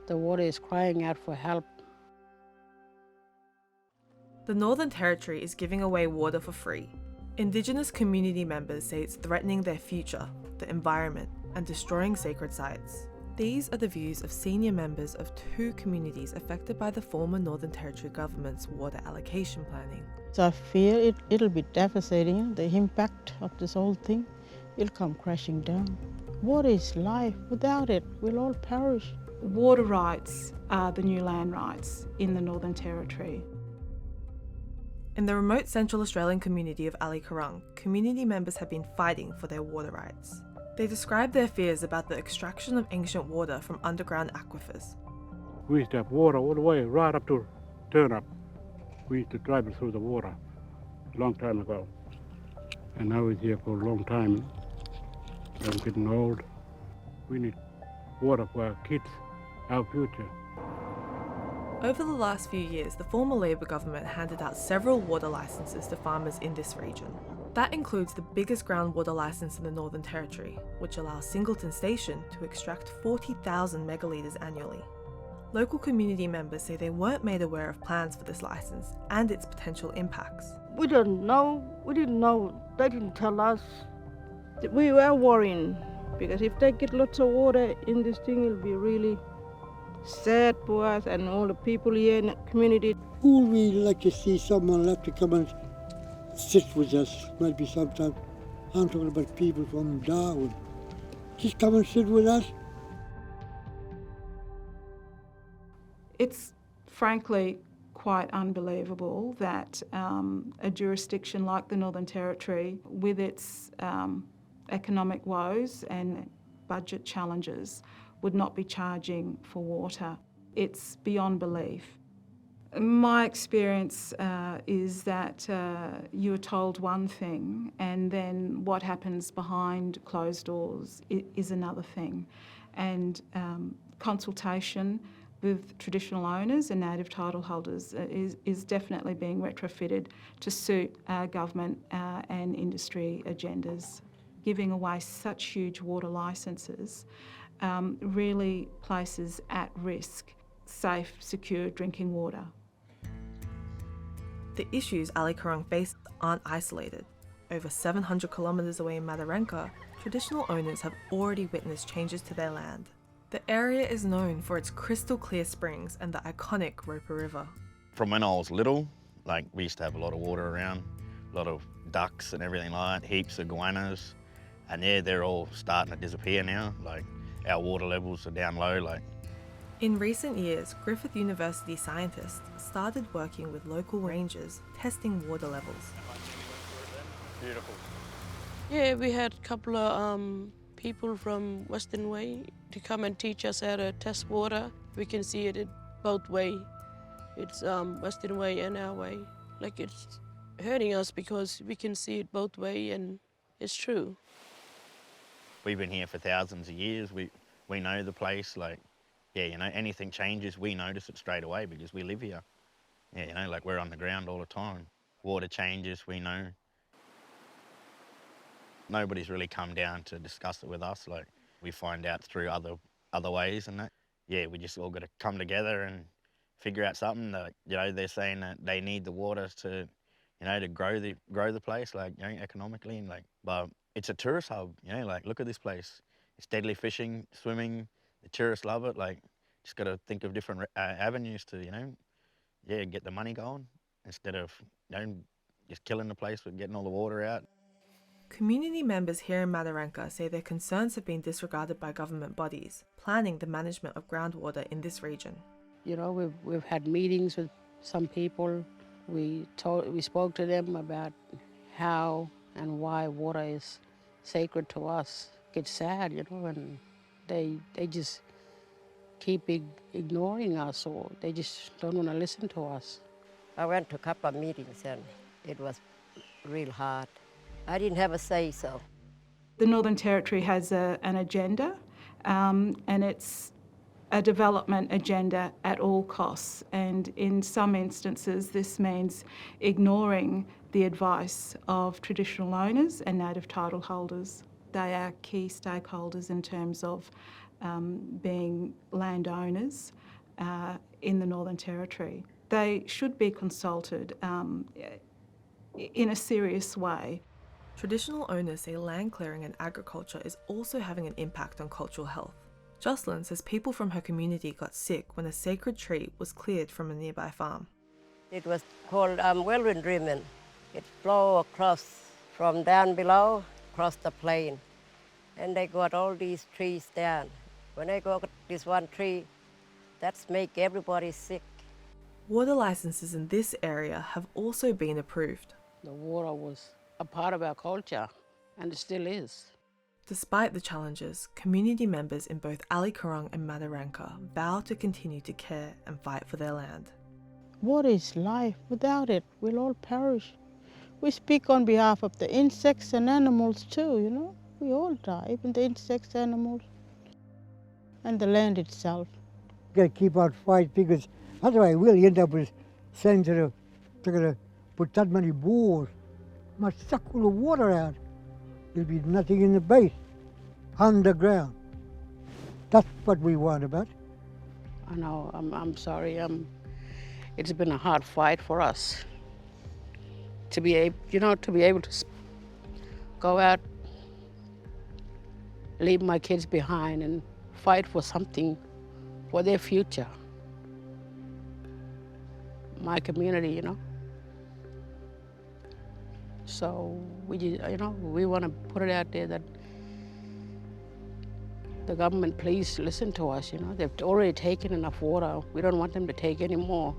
The water is crying out for help. The Northern Territory is giving away water for free. Indigenous community members say it's threatening their future, the environment, and destroying sacred sites. These are the views of senior members of 2 communities affected by the former Northern Territory government's water allocation planning. So I fear it'll be devastating. The impact of this whole thing, it'll come crashing down. Water is life. Without it, we'll all perish. Water rights are the new land rights in the Northern Territory. In the remote Central Australian community of Curung, community members have been fighting for their water rights. They describe their fears about the extraction of ancient water from underground aquifers. We used to have water all the way right up to Turnup. We used to drive it through the water a long time ago. And now we're here for a long time. I'm getting old. We need water for our kids, our future. Over the last few years, the former Labor government handed out several water licences to farmers in this region. That includes the biggest groundwater licence in the Northern Territory, which allows Singleton Station to extract 40,000 megalitres annually. Local community members say they weren't made aware of plans for this licence and its potential impacts. We didn't know. They didn't tell us. We were worrying because if they get lots of water in this thing, it'll be really sad for us and all the people here in the community. Would we like to see someone left to come and sit with us? Maybe sometime. I'm talking about people from Darwin. Just come and sit with us. It's frankly quite unbelievable that a jurisdiction like the Northern Territory, with its economic woes and budget challenges, would not be charging for water. It's beyond belief. My experience is that you are told one thing and then what happens behind closed doors is another thing. And consultation with traditional owners and native title holders is definitely being retrofitted to suit government and industry agendas. Giving away such huge water licences really places at risk safe, secure drinking water. The issues Curung face aren't isolated. Over 700 kilometres away in Mataranka, traditional owners have already witnessed changes to their land. The area is known for its crystal clear springs and the iconic Roper River. From when I was little, we used to have a lot of water around, a lot of ducks and everything like that, heaps of goannas. And yeah, they're all starting to disappear now. Our water levels are down low. In recent years, Griffith University scientists started working with local rangers, testing water levels. Beautiful. Yeah, we had a couple of people from Western Way to come and teach us how to test water. We can see it both ways. It's Western Way and our way. It's hurting us because we can see it both ways, and it's true. We've been here for thousands of years. We know the place. Anything changes, we notice it straight away because we live here. Yeah, we're on the ground all the time. Water changes, we know. Nobody's really come down to discuss it with us. We find out through other ways and that. Yeah, we just all got to come together and figure out something that, they're saying that they need the water to, to grow the place, economically, and but it's a tourist hub, look at this place. It's deadly fishing, swimming, the tourists love it. Just got to think of different avenues to, get the money going instead of, just killing the place with getting all the water out. Community members here in Mataranka say their concerns have been disregarded by government bodies, planning the management of groundwater in this region. We've had meetings with some people. We spoke to them about how and why water is sacred to us. It's sad, and they just keep ignoring us, or they just don't want to listen to us. I went to a couple of meetings and it was real hard. I didn't have a say so. The Northern Territory has an agenda and it's a development agenda at all costs, and in some instances this means ignoring the advice of traditional owners and native title holders. they are key stakeholders in terms of being landowners in the Northern Territory. They should be consulted in a serious way. Traditional owners say land clearing and agriculture is also having an impact on cultural health. Jocelyn says people from her community got sick when a sacred tree was cleared from a nearby farm. It was called whirlwind dreaming. It flew across from down below, across the plain. And they got all these trees down. When they got this one tree, that's make everybody sick. Water licenses in this area have also been approved. The water was a part of our culture, and it still is. Despite the challenges, community members in both Curung and Mataranka vow to continue to care and fight for their land. Water is life. Without it, we'll all perish. We speak on behalf of the insects and animals too, you know. We all die, even the insects, animals, and the land itself. Got to keep out fight because otherwise we'll end up with saying to the put that many bores, must suck all the water out. There'll be nothing in the base, underground. That's what we want about. I know, I'm sorry. It's been a hard fight for us to be able, to go out, leave my kids behind and fight for something, for their future. My community, So we want to put it out there that the government, please listen to us, They've already taken enough water. We don't want them to take any more.